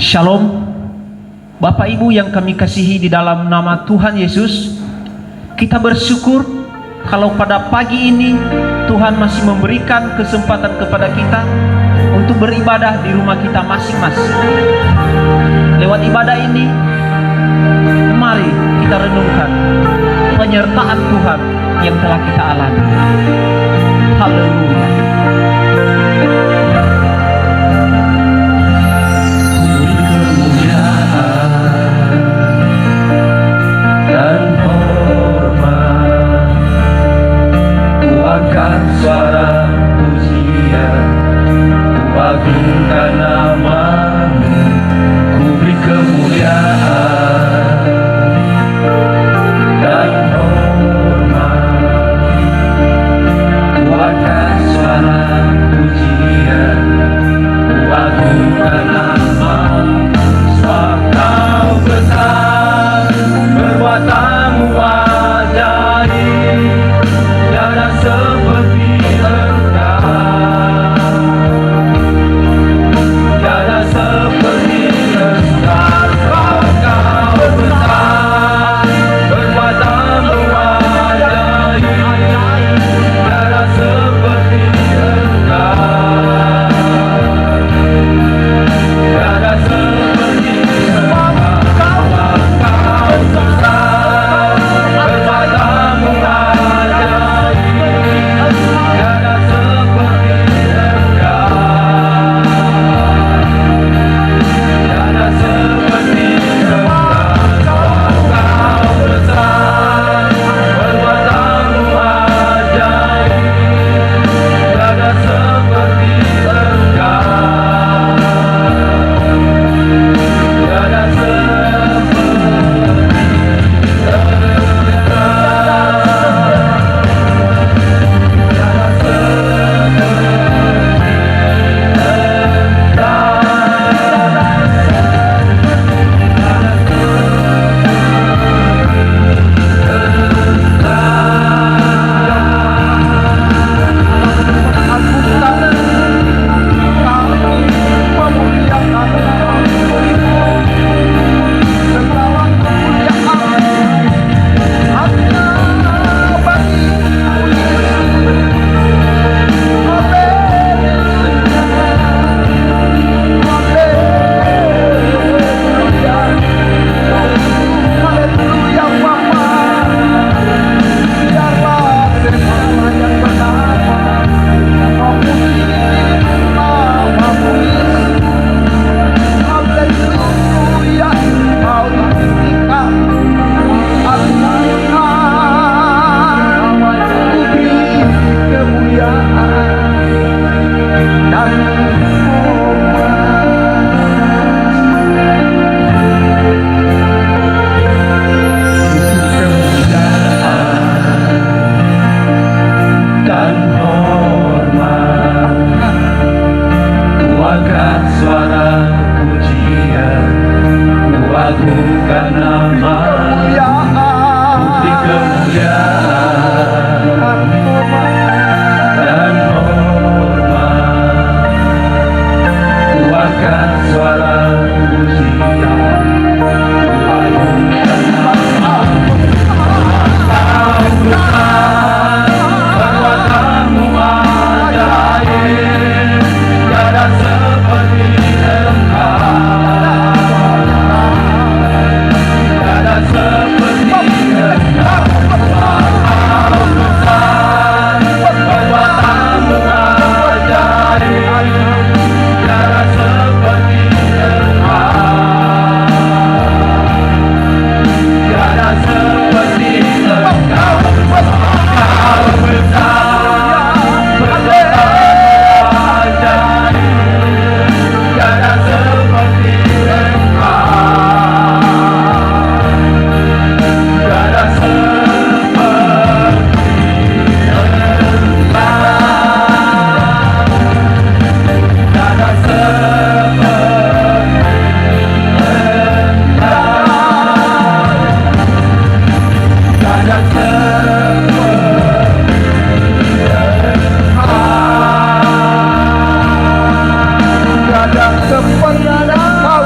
Shalom, Bapak Ibu yang kami kasihi di dalam nama Tuhan Yesus. Kita bersyukur kalau pada pagi ini Tuhan masih memberikan kesempatan kepada kita untuk beribadah di rumah kita masing-masing. Lewat ibadah ini, mari kita renungkan penyertaan Tuhan yang telah kita alami. Haleluya. Suara pujian, ku agungkan nama-Mu, ku beri kemuliaan dan hormat. Ku akan suara pujian, ku agungkan nama-Mu, sebab Kau besar, perbuatan-Mu ajaib, tiada seperti Kepada Kau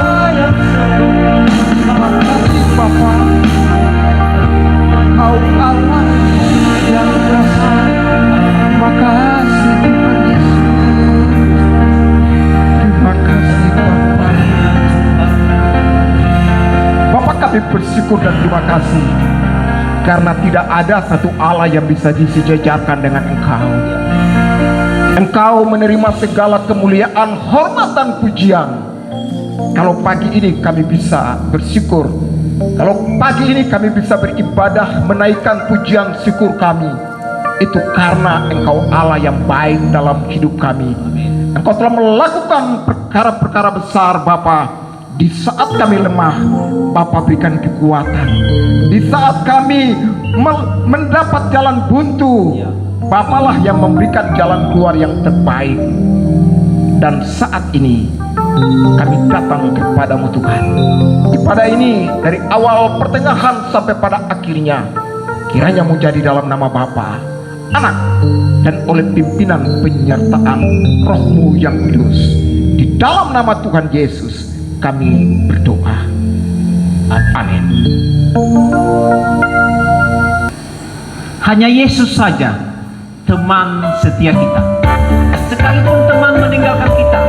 Kami bersyukur dan terima kasih karena tidak ada satu Allah yang bisa disejajarkan dengan Engkau. Engkau menerima segala kemuliaan, hormat dan pujian. Kalau pagi ini kami bisa bersyukur, kalau pagi ini kami bisa beribadah, menaikkan pujian syukur kami, itu karena Engkau Allah yang baik dalam hidup kami. Engkau telah melakukan perkara-perkara besar Bapa. Di saat kami lemah, Bapa berikan kekuatan. Di saat kami mendapat jalan buntu, Bapalah yang memberikan jalan keluar yang terbaik. Dan saat ini kami datang kepadamu Tuhan. Ibadah ini dari awal pertengahan sampai pada akhirnya, kiranya menjadi dalam nama Bapa, Anak, dan oleh pimpinan penyertaan Roh-Mu yang kudus. Di dalam nama Tuhan Yesus kami berdoa. Amin. Hanya Yesus saja teman setia kita. Sekalipun teman meninggalkan kita,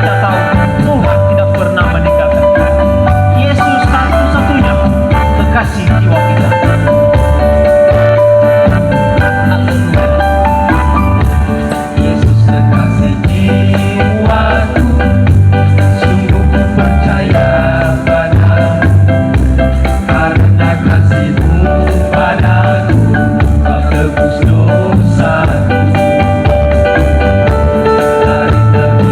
kita tahu Tuhan tidak pernah meninggalkan kita. Yesus satu-satunya kekasih jiwa kita. Haleluya. Yesus kekasih jiwaku, sungguh ku percaya padamu, karena kasih-Mu padaku, Kau tebus dosaku. Dari tepi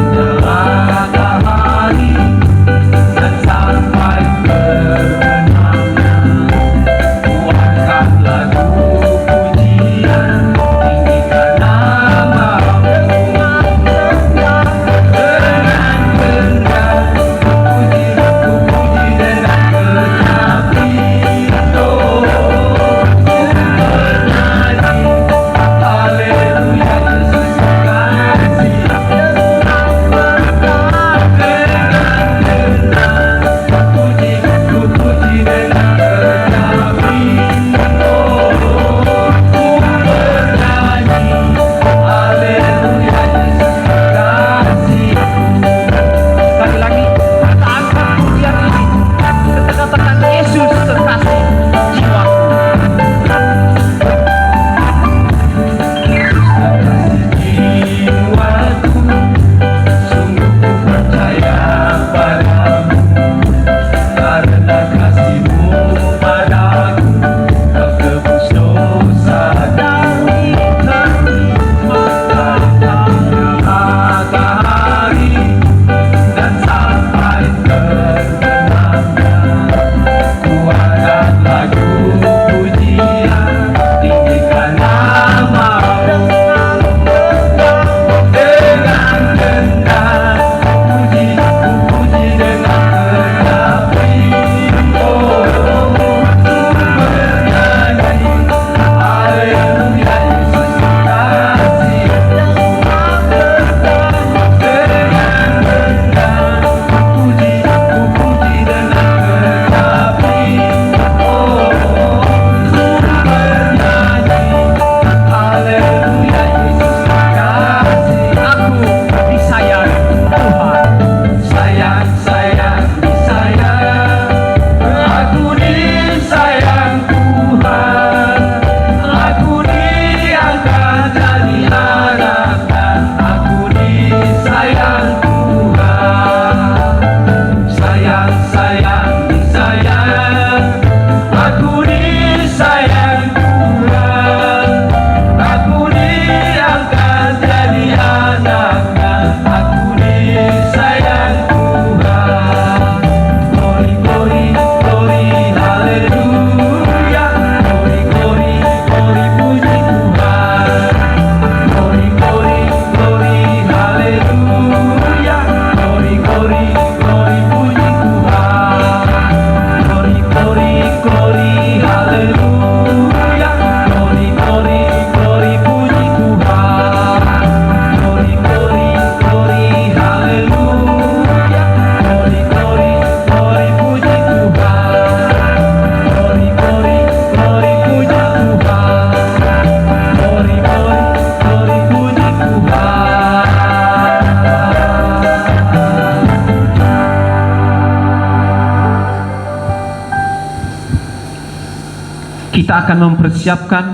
kita akan mempersiapkan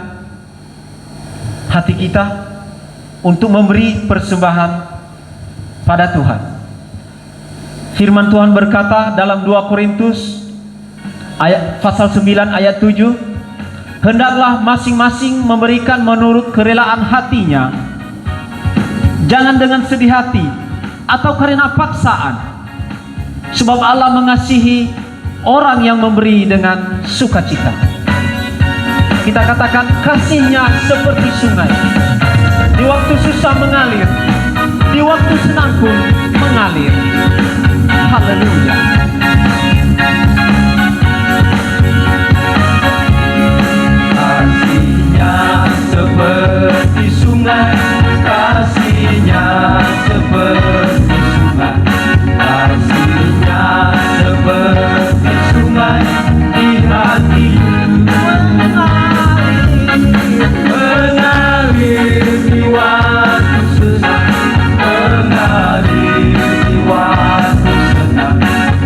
hati kita untuk memberi persembahan pada Tuhan. Firman Tuhan berkata dalam 2 Korintus pasal 9 ayat 7, hendaklah masing-masing memberikan menurut kerelaan hatinya, jangan dengan sedih hati atau karena paksaan, sebab Allah mengasihi orang yang memberi dengan sukacita. Kita katakan, kasihnya seperti sungai, di waktu susah mengalir, di waktu senang pun mengalir. Haleluya. Kasihnya seperti sungai, kasihnya seperti sungai, kasihnya seperti sungai di hatiku, mengalir di waktu susah, mengalir di waktu senang.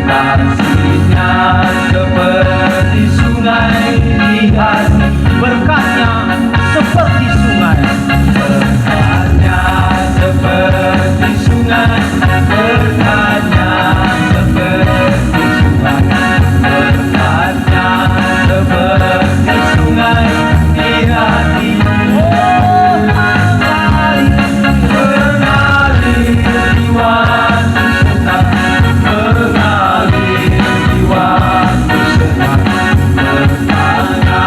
Kasihnya seperti sungai di hati, Berkatnya seperti sungai, berkatnya seperti sungai, berkatnya seperti sungai, berkatnya seperti sungai di hati. Oh, mengalir di waktu susah, mengalir di waktu senang, berkatnya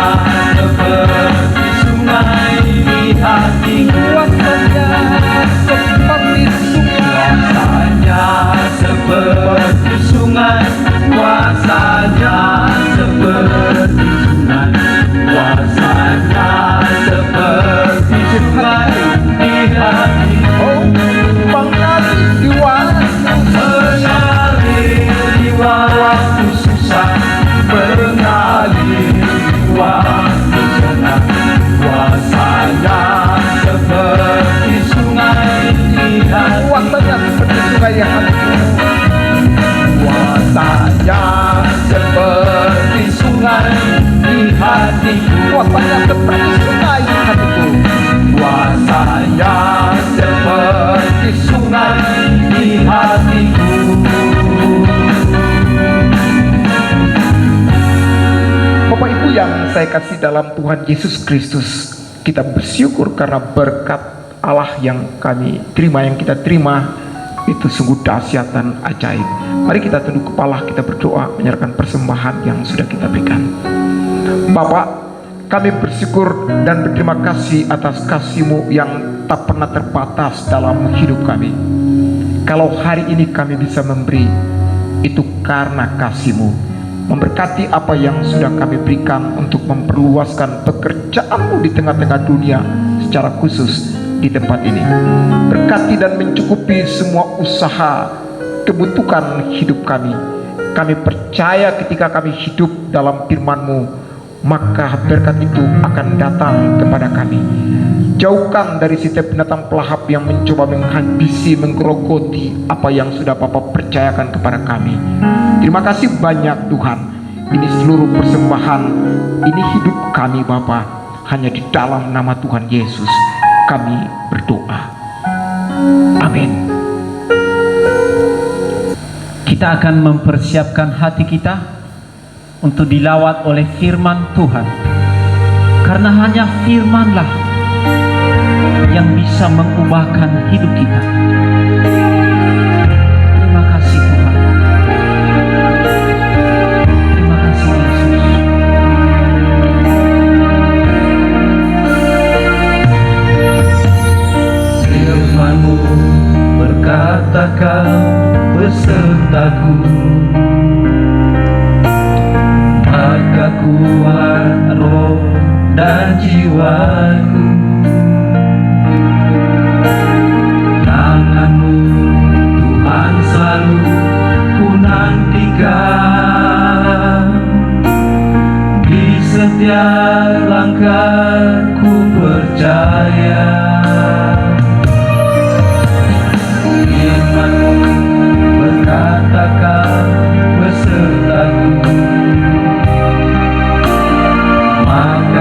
seperti sungai di hati. Kuasanya seperti sungai, kuasanya seperti sungai, kuasanya seperti sungai di hati. Oh, mengalir di Mengalir di waktu susah, mengalir di waktu senang, kuasanya seperti sungai di hati. kuasanya seperti sungai yang hatiku. Kuasanya seperti sungai di hatiku, Kuasanya seperti sungai di hatiku. kuasanya seperti sungai di hatiku. Bapak Ibu yang saya kasih dalam Tuhan Yesus Kristus, kita bersyukur karena berkat Allah yang kami terima, yang kita terima itu sungguh dahsyat dan ajaib. Mari kita tunduk kepala, kita berdoa menyerahkan persembahan yang sudah kita berikan. Bapak, kami bersyukur dan berterima kasih atas kasih-Mu yang tak pernah terbatas dalam hidup kami. Kalau hari ini kami bisa memberi, itu karena kasih-Mu. Memberkati apa yang sudah kami berikan untuk memperluaskan pekerjaan-Mu di tengah-tengah dunia, secara khusus di tempat ini. Berkati dan mencukupi semua usaha, kebutuhan hidup kami. Kami percaya ketika kami hidup dalam firman-Mu, maka berkat itu akan datang kepada kami. Jauhkan dari setiap binatang pelahap yang mencoba menghabisi, menggerogoti apa yang sudah Bapa percayakan kepada kami. Terima kasih banyak Tuhan. Ini seluruh persembahan, ini hidup kami Bapa, hanya di dalam nama Tuhan Yesus kami berdoa. Amin. kita akan mempersiapkan hati kita untuk dilawat oleh firman Tuhan, karena hanya firman-Lah yang bisa mengubahkan hidup kita. Terima kasih Tuhan. Terima kasih Yesus. Firman-Mu berkata Kau besertaku, maka kuat roh dan jiwaku. Tangan-Mu Tuhan selalu ku nantikan, di setiap langkah ku percaya. Firman-Mu berkata Kau besertaku, maka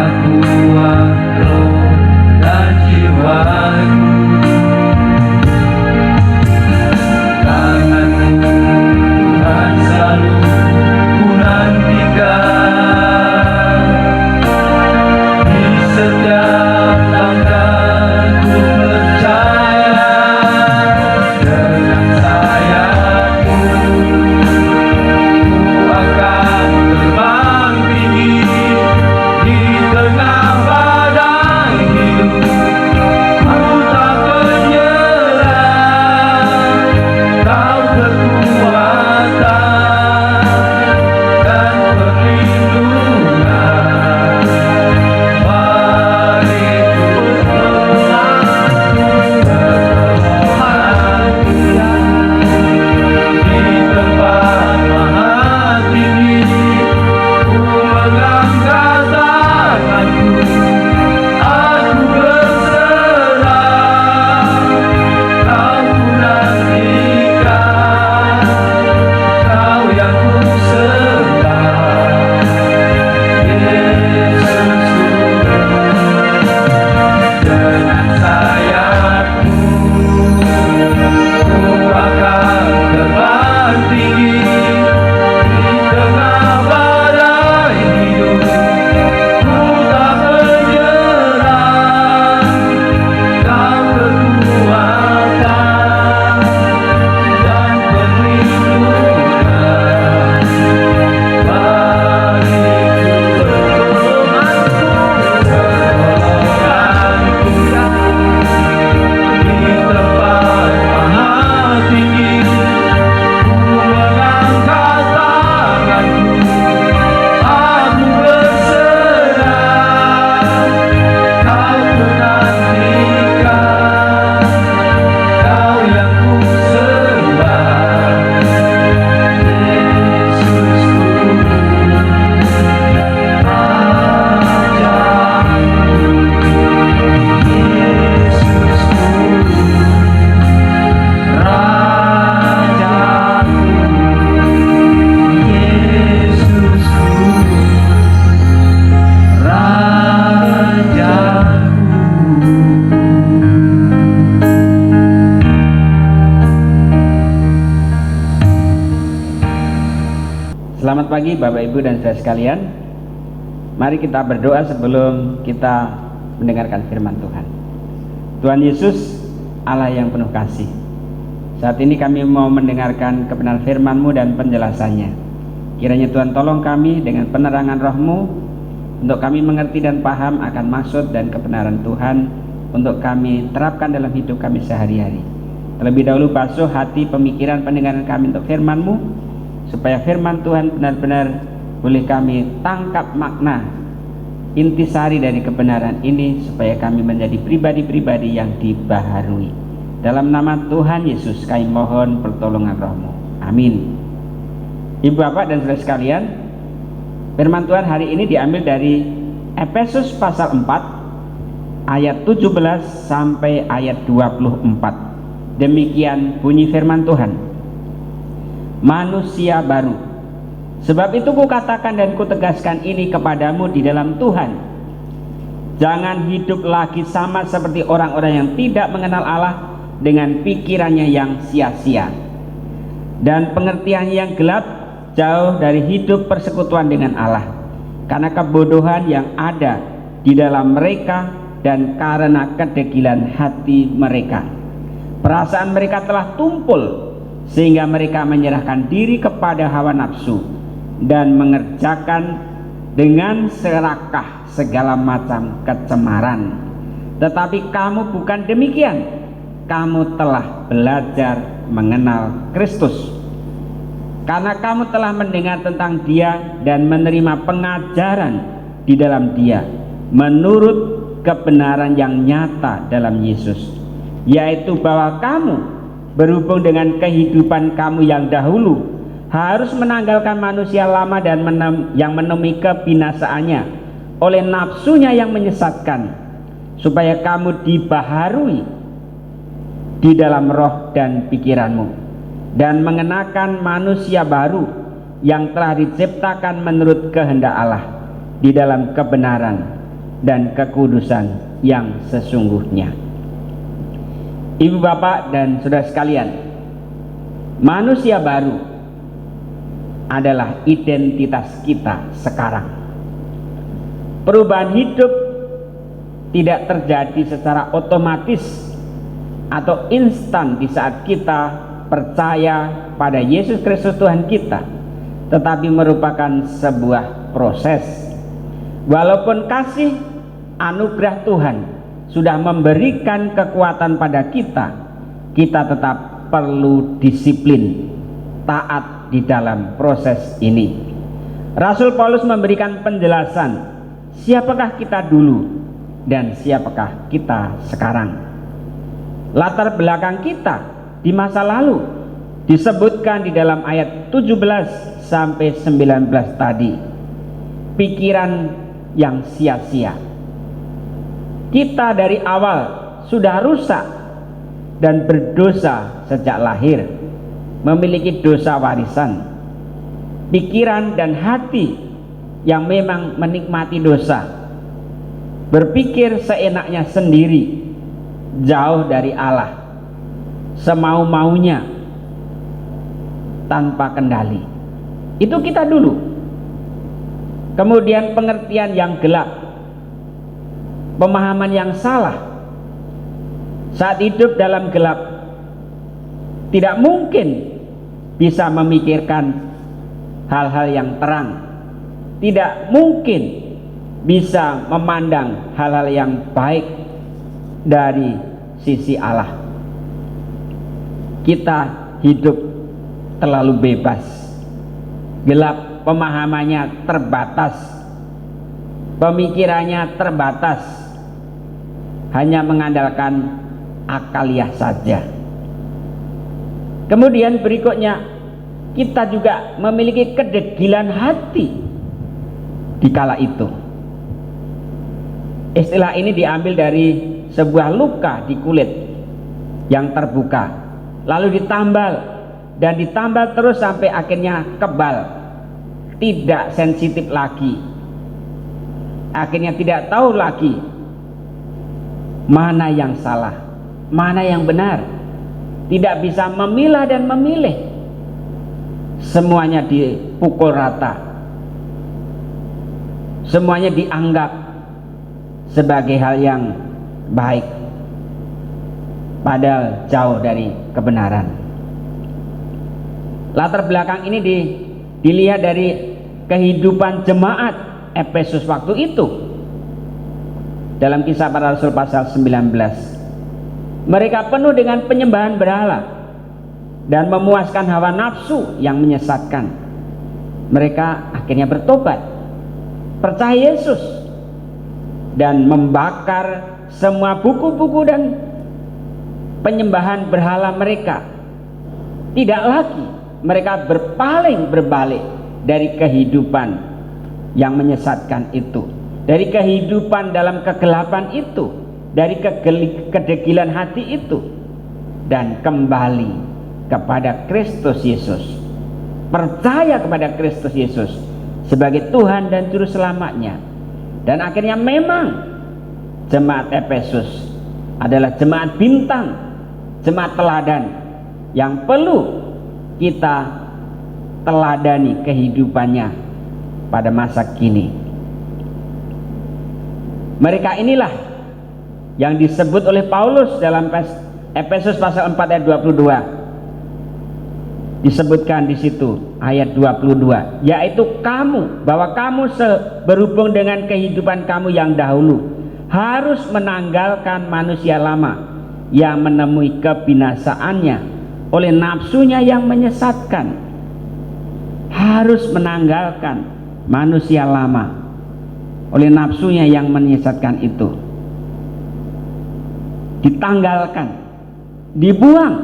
Selamat pagi Bapak Ibu dan saudara sekalian. Mari kita berdoa sebelum kita mendengarkan firman Tuhan. Tuhan Yesus, Allah yang penuh kasih, saat ini kami mau mendengarkan kebenaran firman-Mu dan penjelasannya. Kiranya Tuhan tolong kami dengan penerangan Roh-Mu, untuk kami mengerti dan paham akan maksud dan kebenaran Tuhan, untuk kami terapkan dalam hidup kami sehari-hari. Terlebih dahulu basuh hati pemikiran pendengaran kami untuk firman-Mu, supaya firman Tuhan benar-benar boleh kami tangkap makna intisari dari kebenaran ini, supaya kami menjadi pribadi-pribadi yang dibaharui. Dalam nama Tuhan Yesus kami mohon pertolongan Roh-Mu. Amin. Ibu bapak dan saudara sekalian, firman Tuhan hari ini diambil dari Efesus pasal 4 ayat 17 sampai ayat 24. Demikian bunyi firman Tuhan. Manusia baru. Sebab itu kukatakan dan kutegaskan ini kepadamu di dalam Tuhan, jangan hidup lagi sama seperti orang-orang yang tidak mengenal Allah, dengan pikirannya yang sia-sia dan pengertiannya yang gelap, jauh dari hidup persekutuan dengan Allah, karena kebodohan yang ada di dalam mereka dan karena kedegilan hati mereka. Perasaan mereka telah tumpul sehingga mereka menyerahkan diri kepada hawa nafsu dan mengerjakan dengan serakah segala macam kecemaran. Tetapi kamu bukan demikian, kamu telah belajar mengenal Kristus, karena kamu telah mendengar tentang Dia dan menerima pengajaran di dalam Dia menurut kebenaran yang nyata dalam Yesus, yaitu bahwa kamu berhubung dengan kehidupan kamu yang dahulu harus menanggalkan manusia lama dan yang menemui kebinasaannya oleh nafsunya yang menyesatkan, supaya kamu dibaharui di dalam roh dan pikiranmu, dan mengenakan manusia baru yang telah diciptakan menurut kehendak Allah di dalam kebenaran dan kekudusan yang sesungguhnya. Ibu bapak dan saudara sekalian, manusia baru adalah identitas kita sekarang. Perubahan hidup tidak terjadi secara otomatis atau instan di saat kita percaya pada Yesus Kristus Tuhan kita, tetapi merupakan sebuah proses. Walaupun kasih anugerah Tuhan sudah memberikan kekuatan pada kita, kita tetap perlu disiplin, taat di dalam proses ini. Rasul Paulus memberikan penjelasan siapakah kita dulu dan siapakah kita sekarang. Latar belakang kita di masa lalu disebutkan di dalam ayat 17 sampai 19 tadi. Pikiran yang sia-sia. Kita dari awal sudah rusak dan berdosa sejak lahir, memiliki dosa warisan, pikiran dan hati yang memang menikmati dosa, berpikir seenaknya sendiri, jauh dari Allah, semau-maunya, tanpa kendali. Itu kita dulu. Kemudian pengertian yang gelap, pemahaman yang salah. Saat hidup dalam gelap, tidak mungkin bisa memikirkan hal-hal yang terang, tidak mungkin bisa memandang hal-hal yang baik dari sisi Allah. Kita hidup terlalu bebas, gelap, pemahamannya terbatas, pemikirannya terbatas, hanya mengandalkan akaliah saja. Kemudian berikutnya, kita juga memiliki kedegilan hati di kala itu. Istilah ini diambil dari sebuah luka di kulit yang terbuka, lalu ditambal dan ditambal terus sampai akhirnya kebal, tidak sensitif lagi, akhirnya tidak tahu lagi mana yang salah, mana yang benar, tidak bisa memilah dan memilih, semuanya dipukul rata, semuanya dianggap sebagai hal yang baik, padahal jauh dari kebenaran. Latar belakang ini dilihat dari kehidupan jemaat Efesus waktu itu. Dalam Kisah Para Rasul pasal 19, mereka penuh dengan penyembahan berhala dan memuaskan hawa nafsu yang menyesatkan. Mereka akhirnya bertobat, percaya Yesus, dan membakar semua buku-buku dan penyembahan berhala mereka. Tidak lagi mereka berbalik dari kehidupan yang menyesatkan itu, dari kehidupan dalam kegelapan itu, dari kedegilan hati itu, dan kembali kepada Kristus Yesus, percaya kepada Kristus Yesus sebagai Tuhan dan Juru Selamatnya. Dan akhirnya memang jemaat Efesus adalah jemaat bintang, jemaat teladan yang perlu kita teladani kehidupannya pada masa kini. Mereka inilah yang disebut oleh Paulus dalam Efesus pasal 4 ayat 22. Disebutkan di situ ayat 22, yaitu kamu, bahwa kamu berhubung dengan kehidupan kamu yang dahulu harus menanggalkan manusia lama yang menemui kebinasaannya oleh nafsunya yang menyesatkan. Harus menanggalkan manusia lama oleh nafsunya yang menyesatkan itu. Ditanggalkan, dibuang,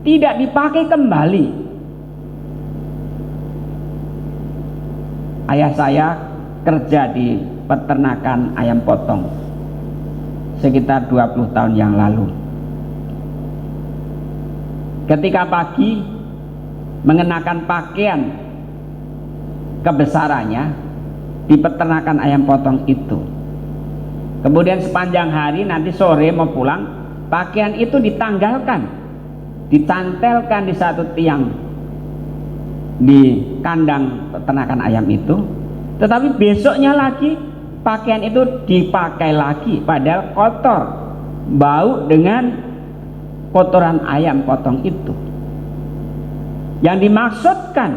tidak dipakai kembali. Ayah saya kerja di peternakan ayam potong sekitar 20 tahun yang lalu. Ketika pagi mengenakan pakaian kebesarannya di peternakan ayam potong itu, kemudian sepanjang hari nanti sore mau pulang, pakaian itu ditanggalkan, dicantelkan di satu tiang di kandang peternakan ayam itu. Tetapi besoknya lagi pakaian itu dipakai lagi, padahal kotor, bau dengan kotoran ayam potong itu. Yang dimaksudkan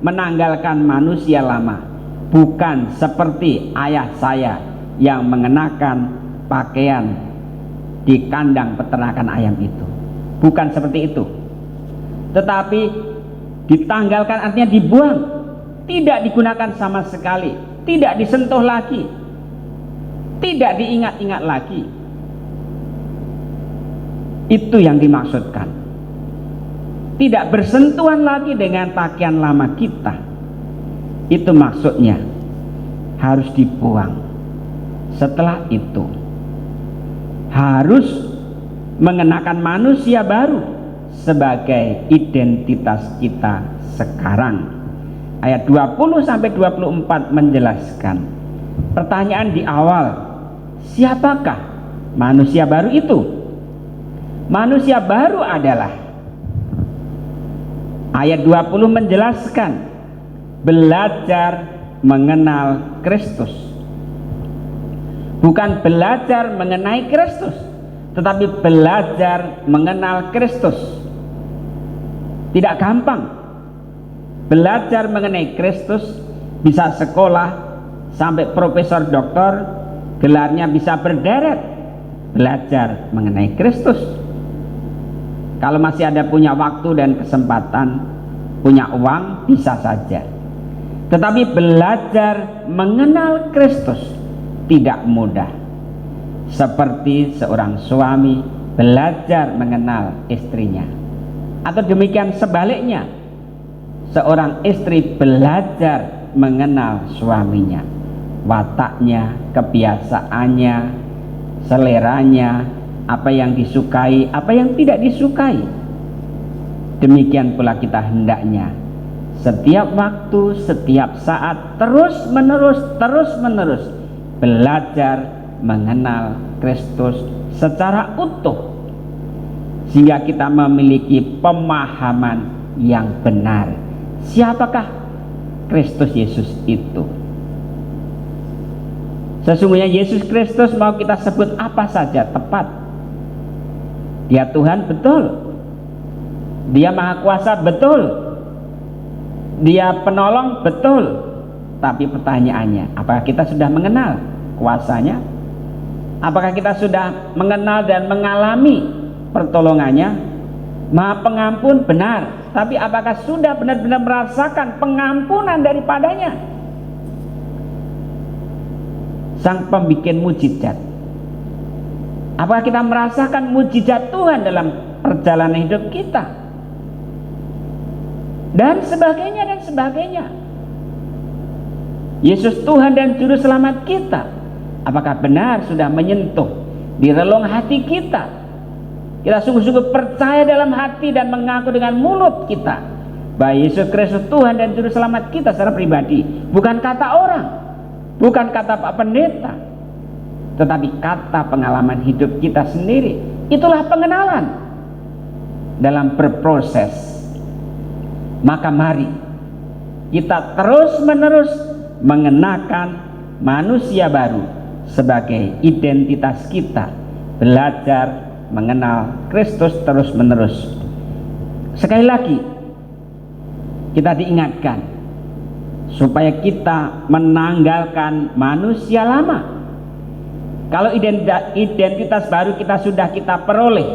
menanggalkan manusia lama bukan seperti ayah saya yang mengenakan pakaian di kandang peternakan ayam itu, bukan seperti itu. Tetapi ditanggalkan artinya dibuang, tidak digunakan sama sekali, tidak disentuh lagi, tidak diingat-ingat lagi. Itu yang dimaksudkan. Tidak bersentuhan lagi dengan pakaian lama kita. Itu maksudnya. Harus dibuang. Setelah itu harus mengenakan manusia baru sebagai identitas kita sekarang. Ayat 20 sampai 24 menjelaskan. Pertanyaan di awal, siapakah manusia baru itu? Manusia baru adalah, ayat 20 menjelaskan, belajar mengenal Kristus. Bukan belajar mengenai Kristus, tetapi belajar mengenal Kristus. Tidak gampang. Belajar mengenai Kristus, bisa sekolah sampai profesor doktor, gelarnya bisa berderet. Belajar mengenai Kristus. Kalau masih ada punya waktu dan kesempatan, punya uang, bisa saja. Tetapi belajar mengenal Kristus tidak mudah. Seperti seorang suami belajar mengenal istrinya, atau demikian sebaliknya, seorang istri belajar mengenal suaminya, wataknya, kebiasaannya, seleranya, apa yang disukai, apa yang tidak disukai. Demikian pula kita hendaknya setiap waktu, setiap saat, terus menerus belajar mengenal Kristus secara utuh, sehingga kita memiliki pemahaman yang benar, Siapakah Kristus Yesus itu? Sesungguhnya Yesus Kristus mau kita sebut apa saja tepat. Dia Tuhan, betul. Dia Maha Kuasa, betul. Dia penolong, betul. Tapi pertanyaannya, apakah kita sudah mengenal kuasanya? Apakah kita sudah mengenal dan mengalami pertolongannya? Maha pengampun, benar. Tapi apakah sudah benar-benar merasakan pengampunan daripadanya? Sang pembikin mujizat. Apakah kita merasakan mujizat Tuhan dalam perjalanan hidup kita? Dan sebagainya dan sebagainya. Yesus Tuhan dan Juru Selamat kita, apakah benar sudah menyentuh di relung hati kita? Kita sungguh-sungguh percaya dalam hati dan mengaku dengan mulut kita bahwa Yesus Kristus Tuhan dan Juru Selamat kita secara pribadi. Bukan kata orang, bukan kata Pak Pendeta, tetapi kata pengalaman hidup kita sendiri. Itulah pengenalan dalam berproses. Maka mari kita terus-menerus mengenakan manusia baru sebagai identitas kita, belajar mengenal Kristus terus-menerus. Sekali lagi kita diingatkan supaya kita menanggalkan manusia lama. Kalau identitas baru kita peroleh,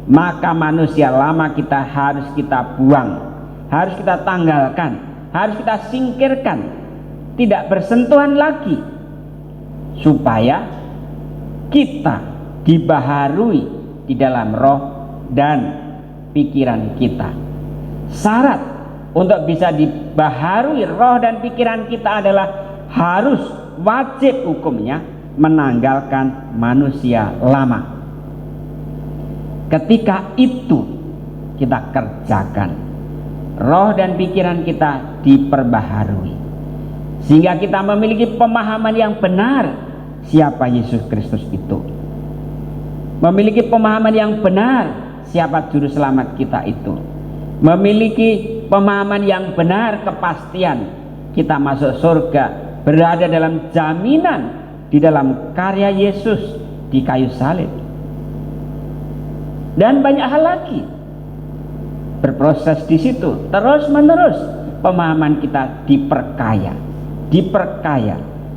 maka manusia lama kita harus kita buang, harus kita tanggalkan, harus kita singkirkan, tidak bersentuhan lagi, supaya kita dibaharui di dalam roh dan pikiran kita. Syarat untuk bisa dibaharui roh dan pikiran kita adalah harus wajib hukumnya menanggalkan manusia lama. Ketika itu kita kerjakan, roh dan pikiran kita diperbaharui, sehingga kita memiliki pemahaman yang benar siapa Yesus Kristus itu, memiliki pemahaman yang benar siapa Juru Selamat kita itu, memiliki pemahaman yang benar kepastian kita masuk surga, berada dalam jaminan di dalam karya Yesus di kayu salib, dan banyak hal lagi. Berproses di situ terus menerus, pemahaman kita diperkaya,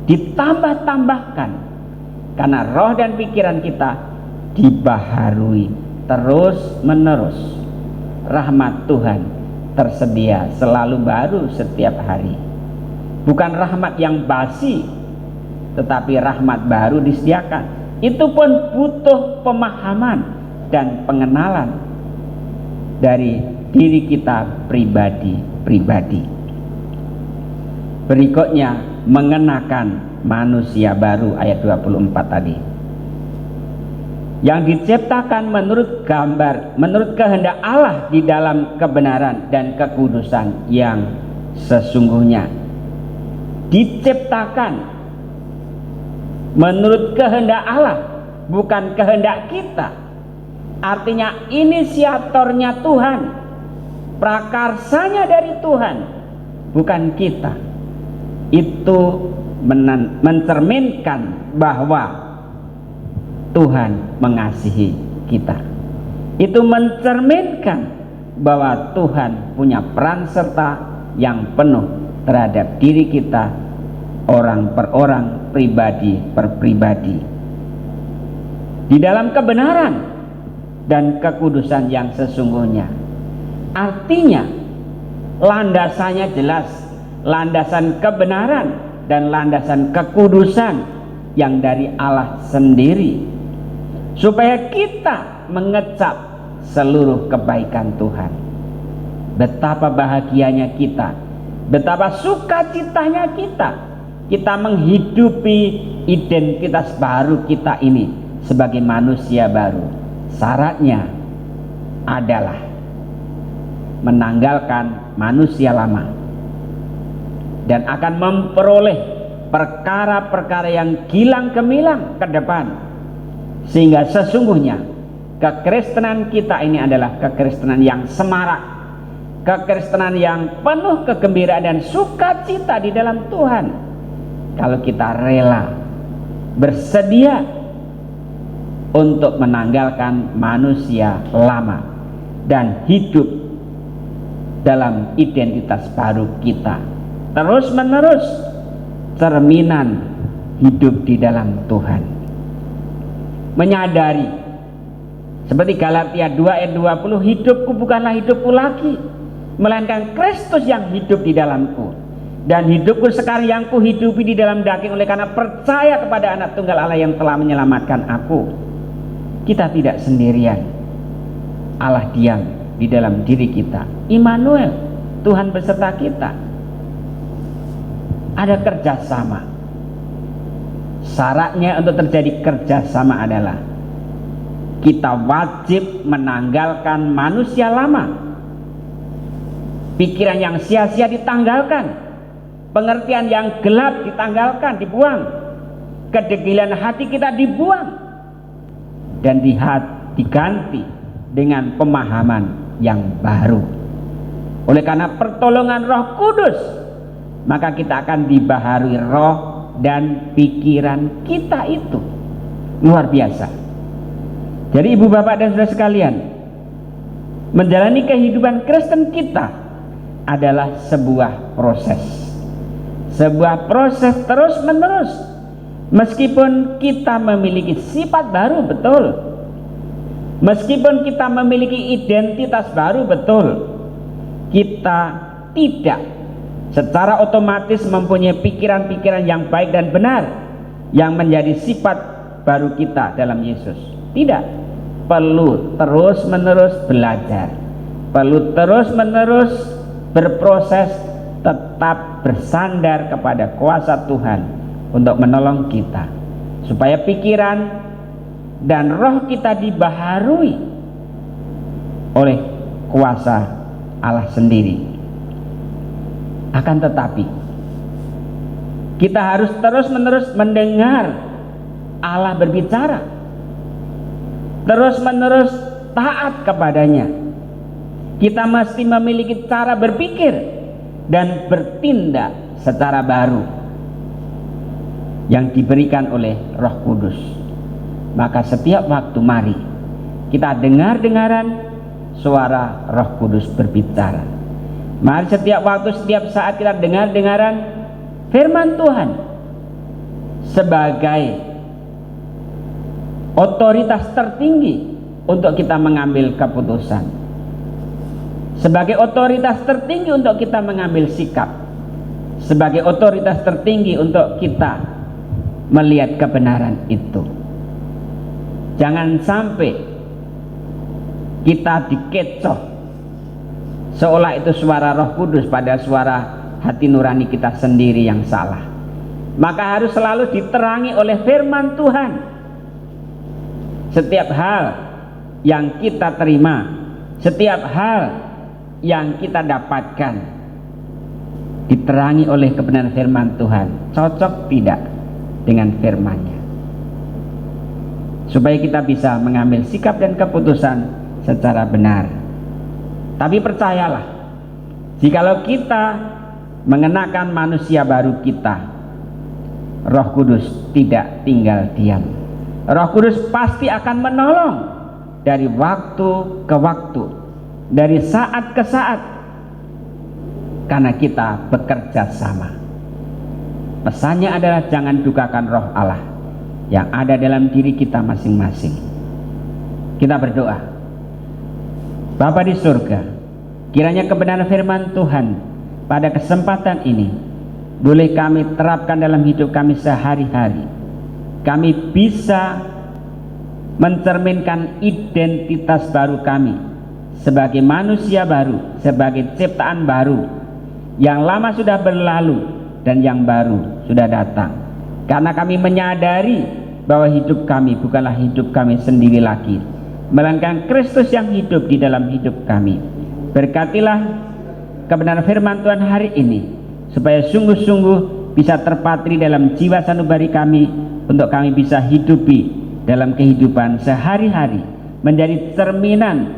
ditambah-tambahkan, karena roh dan pikiran kita dibaharui terus menerus. Rahmat Tuhan tersedia selalu baru setiap hari, bukan rahmat yang basi, tetapi rahmat baru disediakan. Itu pun butuh pemahaman dan pengenalan dari diri kita pribadi. Berikutnya, mengenakan manusia baru, ayat 24 tadi, yang diciptakan menurut gambar, menurut kehendak Allah di dalam kebenaran dan kekudusan yang sesungguhnya. Diciptakan menurut kehendak Allah, bukan kehendak kita. Artinya inisiatornya Tuhan, prakarsanya dari Tuhan, bukan kita. Itu mencerminkan bahwa Tuhan mengasihi kita. Itu mencerminkan bahwa Tuhan punya peran serta yang penuh terhadap diri kita, orang per orang, pribadi per pribadi, di dalam kebenaran dan kekudusan yang sesungguhnya. Artinya landasannya jelas, landasan kebenaran dan landasan kekudusan yang dari Allah sendiri, supaya kita mengecap seluruh kebaikan Tuhan. Betapa bahagianya kita, betapa sukacitanya kita menghidupi identitas baru kita ini sebagai manusia baru. Syaratnya adalah menanggalkan manusia lama dan akan memperoleh perkara-perkara yang gilang gemilang ke depan, sehingga sesungguhnya kekristenan kita ini adalah kekristenan yang semarak, kekristenan yang penuh kegembiraan dan sukacita di dalam Tuhan kalau kita rela bersedia untuk menanggalkan manusia lama dan hidup dalam identitas baru kita, terus menerus cerminan hidup di dalam Tuhan, menyadari seperti Galatia 2 ayat 20, hidupku bukanlah hidupku lagi, melainkan Kristus yang hidup di dalamku, dan hidupku sekarang yang kuhidupi di dalam daging oleh karena percaya kepada Anak Tunggal Allah yang telah menyelamatkan aku. Kita tidak sendirian, Allah diam di dalam diri kita. Immanuel, Tuhan beserta kita. Ada kerjasama. Syaratnya untuk terjadi kerjasama adalah kita wajib menanggalkan manusia lama, pikiran yang sia-sia ditanggalkan, pengertian yang gelap ditanggalkan, dibuang, kedegilan hati kita dibuang, dan diganti dengan pemahaman yang baru. Oleh karena pertolongan Roh Kudus, maka kita akan dibaharui roh dan pikiran kita itu. Luar biasa. Jadi ibu bapak dan saudara sekalian, menjalani kehidupan Kristen kita adalah sebuah proses. Sebuah proses terus menerus. Meskipun kita memiliki sifat baru, betul. Meskipun kita memiliki identitas baru, betul. Kita tidak secara otomatis mempunyai pikiran-pikiran yang baik dan benar yang menjadi sifat baru kita dalam Yesus. Tidak. Perlu terus-menerus belajar. Perlu terus-menerus berproses, tetap bersandar kepada kuasa Tuhan untuk menolong kita, supaya pikiran dan roh kita dibaharui oleh kuasa Allah sendiri. Akan tetapi kita harus terus-menerus mendengar Allah berbicara, terus-menerus taat kepadanya. Kita mesti memiliki cara berpikir dan bertindak secara baru yang diberikan oleh Roh Kudus. Maka setiap waktu mari kita dengar-dengaran suara Roh Kudus berbicara. Mari setiap waktu, setiap saat kita dengar-dengaran firman Tuhan sebagai otoritas tertinggi untuk kita mengambil keputusan, sebagai otoritas tertinggi untuk kita mengambil sikap, sebagai otoritas tertinggi untuk kita melihat kebenaran itu. Jangan sampai kita dikecoh seolah itu suara Roh Kudus pada suara hati nurani kita sendiri yang salah. Maka harus selalu diterangi oleh firman Tuhan. Setiap hal yang kita terima, setiap hal yang kita dapatkan diterangi oleh kebenaran firman Tuhan. Cocok tidak dengan firman-Nya, supaya kita bisa mengambil sikap dan keputusan secara benar. Tapi percayalah, jikalau kita mengenakan manusia baru kita, Roh Kudus tidak tinggal diam. Roh Kudus pasti akan menolong dari waktu ke waktu, dari saat ke saat, karena kita bekerja sama. Pesannya adalah jangan dukakan roh Allah yang ada dalam diri kita masing-masing. Kita berdoa. Bapa di surga, kiranya kebenaran firman Tuhan pada kesempatan ini boleh kami terapkan dalam hidup kami sehari-hari. Kami bisa mencerminkan identitas baru kami sebagai manusia baru, sebagai ciptaan baru. Yang lama sudah berlalu dan yang baru sudah datang. Karena kami menyadari bahwa hidup kami bukanlah hidup kami sendiri lagi, melainkan Kristus yang hidup di dalam hidup kami. Berkatilah kebenaran firman Tuhan hari ini, supaya sungguh-sungguh bisa terpatri dalam jiwa sanubari kami, untuk kami bisa hidupi dalam kehidupan sehari-hari, menjadi cerminan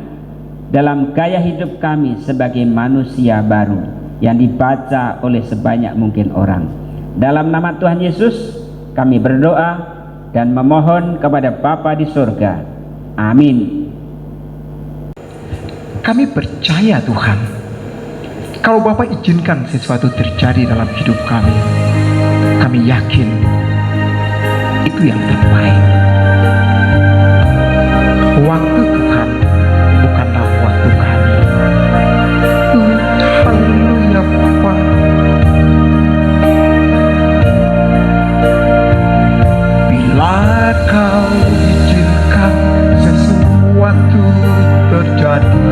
dalam gaya hidup kami sebagai manusia baru yang dibaca oleh sebanyak mungkin orang. Dalam nama Tuhan Yesus kami berdoa dan memohon kepada Bapa di surga. Amin. Kami percaya Tuhan, kalau Bapak izinkan sesuatu terjadi dalam hidup kami yakin itu yang terbaik. Waktu Tuhan bukanlah waktu kami. Haleluya Bapa. Bila Kau izinkan sesuatu terjadi,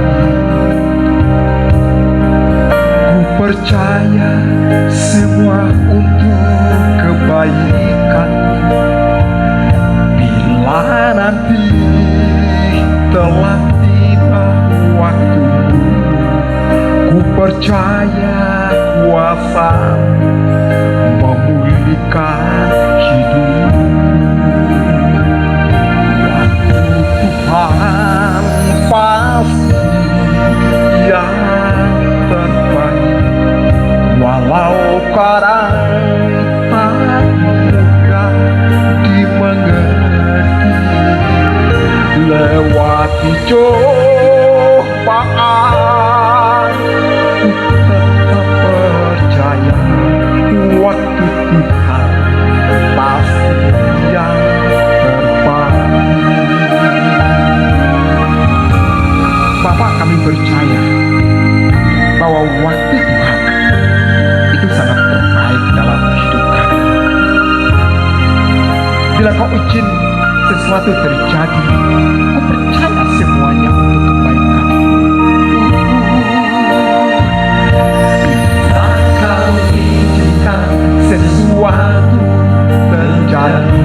ku percaya semua untuk kebaikan. Bila nanti telah tiba waktu, ku percaya kuasa memulihkan hidup. Waktu Tuhan pasti yang terbaik, walau kadang tak mudah dimengerti. Lewati cobaan, ku tetap percaya waktu Tuhan pasti yang terbaik. Bapak, kami percaya bahwa waktu Tuhan itu sangat terbaik dalam hidup kami. Bila Kau izin sesuatu terjadi, Kau percaya semuanya untuk kebaikan. Bila Kau izinkan sesuatu terjadi,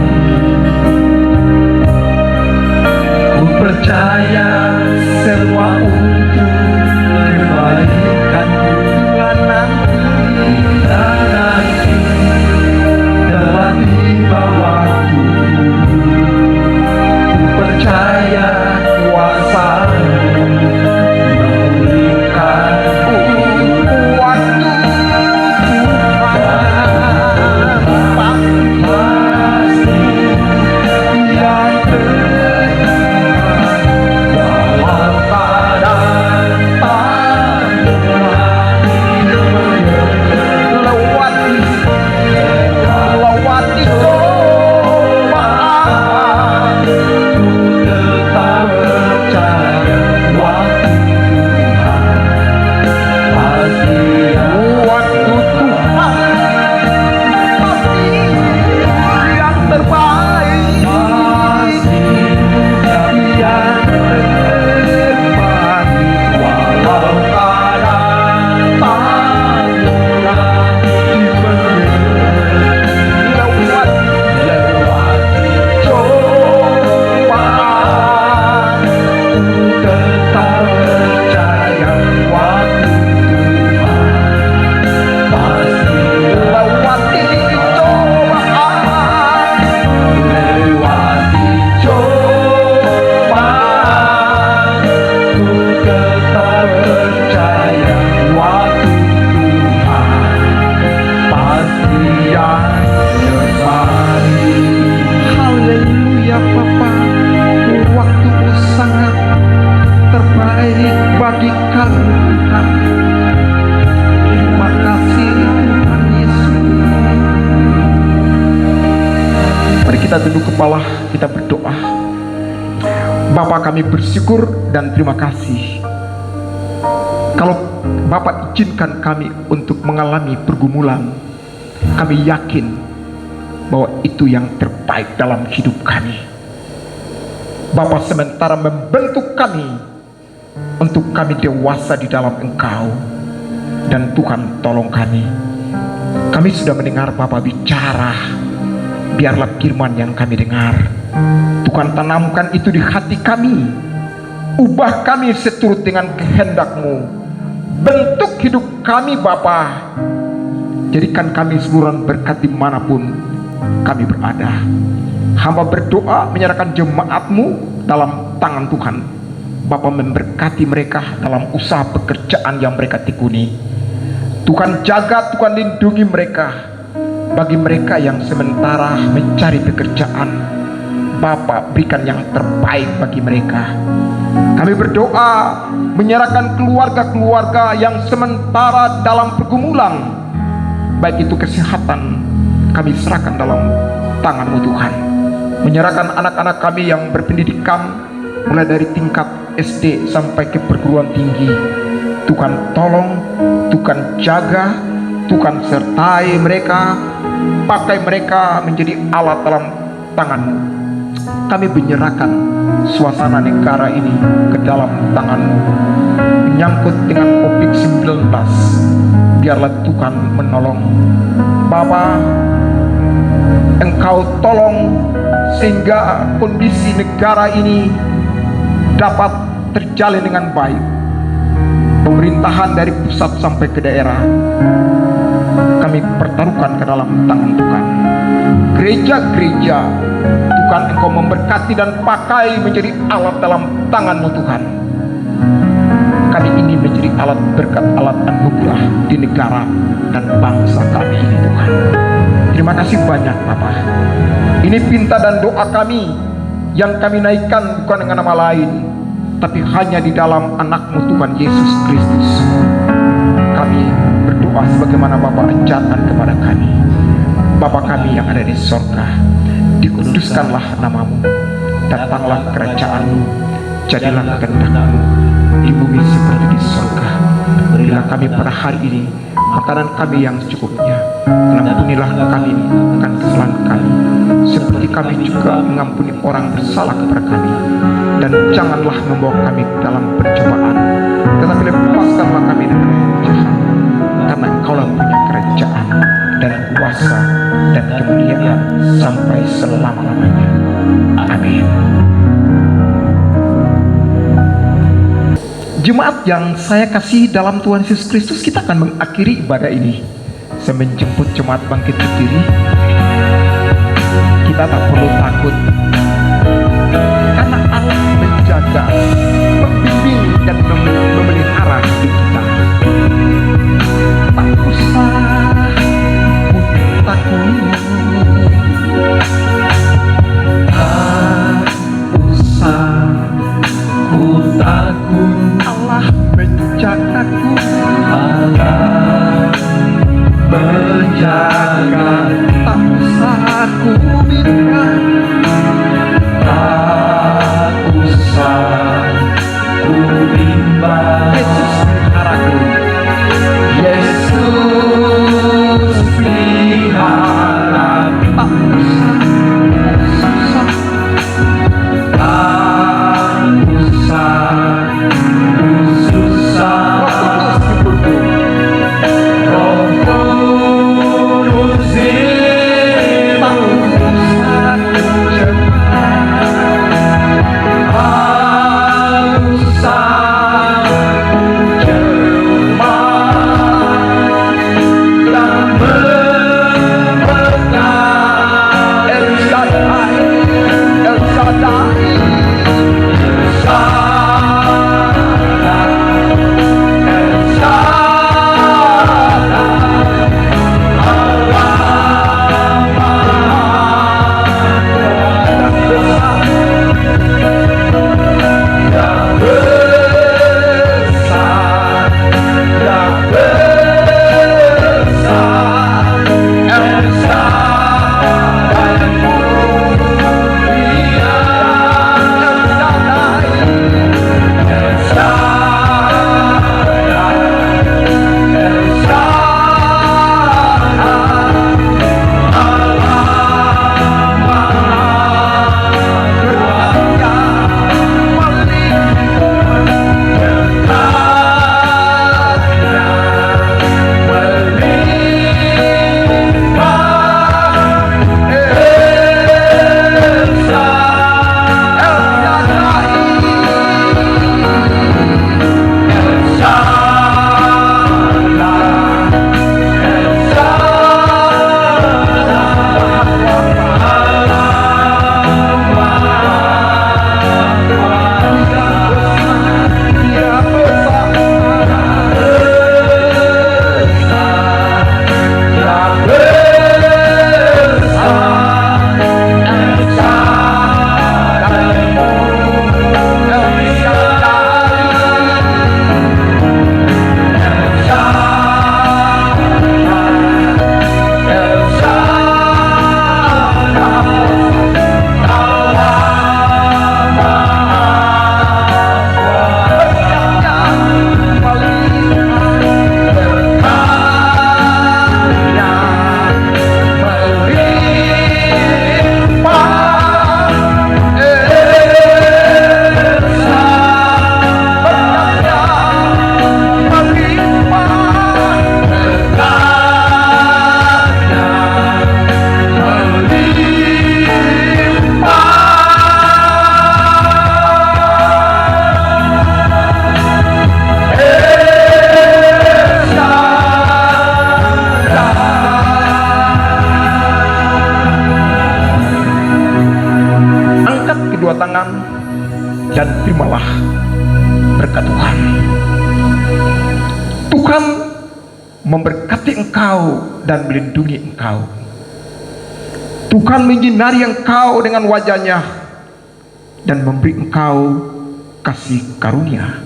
ku percaya semua untuk kebaikan. Bila nanti telah tiba waktu, ku percaya kuasa memulihkan waktu Tuhan pasti yang terbaik. Walau kadang tak mudah lewati cobaan, ku tetap percaya waktu Tuhan pasti waktu Tuhan pasti yang terbaik. Pasti yang terbaik. Walau kadang tak mudah lewati cobaan, ku tetap percaya waktu Tuhan pasti lewati cobaan. Lewati cobaan, ku tetap percaya waktu Tuhan pasti yang terbaik. Haleluya Bapa, waktu-Mu sangat terbaik bagi kami Tuhan. Terima kasih Tuhan Yesus. Mari kita tunduk kepala, kita berdoa. Bapa, kami bersyukur dan terima kasih kalau Bapak izinkan kami untuk mengalami pergumulan. Kami yakin bahwa itu yang terbaik dalam hidup kami. Bapa sementara membentuk kami untuk kami dewasa di dalam Engkau. Dan Tuhan tolong kami. Kami sudah mendengar Bapak bicara. Biarlah firman yang kami dengar, Tuhan tanamkan itu di hati kami. Ubah kami seturut dengan kehendak-Mu. Bentuk hidup kami Bapa. Jadikan kami seluruhan berkat dimanapun kami berada. Hamba berdoa menyerahkan jemaat-Mu dalam tangan Tuhan. Bapa memberkati mereka dalam usaha pekerjaan yang mereka tekuni. Tuhan jaga, Tuhan lindungi mereka. Bagi mereka yang sementara mencari pekerjaan, Bapa berikan yang terbaik bagi mereka. Kami berdoa menyerahkan keluarga-keluarga yang sementara dalam pergumulan, baik itu kesehatan, kami serahkan dalam tangan-Mu Tuhan. Menyerahkan anak-anak kami yang berpendidikan mulai dari tingkat SD sampai ke perguruan tinggi. Tuhan tolong, Tuhan jaga, Tuhan sertai mereka, pakai mereka menjadi alat dalam tangan-Mu. Kami menyerahkan suasana negara ini ke dalam tangan-Mu. Menyangkut dengan COVID-19, biarlah Tuhan menolong. Bapa, Engkau tolong sehingga kondisi negara ini dapat terjalin dengan baik. Pemerintahan dari pusat sampai ke daerah kami pertaruhkan ke dalam tangan Tuhan. Gereja-gereja Tuhan Engkau memberkati dan pakai menjadi alat dalam tangan-Mu Tuhan. Kami ini menjadi alat berkat, alat anugerah di negara dan bangsa kami ini Tuhan. Terima kasih banyak Bapa. Ini pinta dan doa kami yang kami naikkan bukan dengan nama lain, tapi hanya di dalam anak-Mu Tuhan Yesus Kristus. Kami berdoa sebagaimana Bapa ajarkan kepada kami. Bapa kami yang ada di sorga, dikuduskanlah nama-Mu, datanglah kerajaan-Mu, jadilah kehendak-Mu di bumi seperti di sorga. Berilah kami pada hari ini makanan kami yang secukupnya. Ampunilah kami akan kesalahan kami, seperti kami juga mengampuni orang bersalah kepada kami. Dan janganlah membawa kami dalam percobaan, tetapi lepaskanlah kami dari yang jahat. Karena Engkaulah punya kerajaan dan kuasa dan kemuliaan sampai selama-lamanya. Amin. Jemaat yang saya kasih dalam Tuhan Yesus Kristus, kita akan mengakhiri ibadah ini. Saya menjemput jemaat bangkit berdiri. Kita tak perlu takut, karena Allah menjaga, membimbing dan memelihara hidup kita. Tak usah takut, Tak usah ku takut, Allah menjagaku. Allah menjaga. Tak usah ku bimbang, Tak usah ku bimbang. Yesus peliharaku. Yesus pelihara. Tak usah susah, Tak usah ku susah. Roh Kudus hiburku. Roh Kudus dan terimalah berkat Tuhan. Tuhan memberkati engkau dan melindungi engkau. Tuhan menyinari engkau dengan wajah-Nya dan memberi engkau kasih karunia.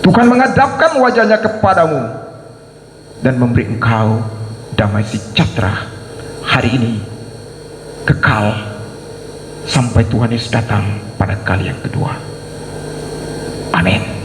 Tuhan menghadapkan wajah-Nya kepadamu dan memberi engkau damai sejahtera hari ini, kekal sampai Tuhan Yesus datang pada kali yang kedua. Amin.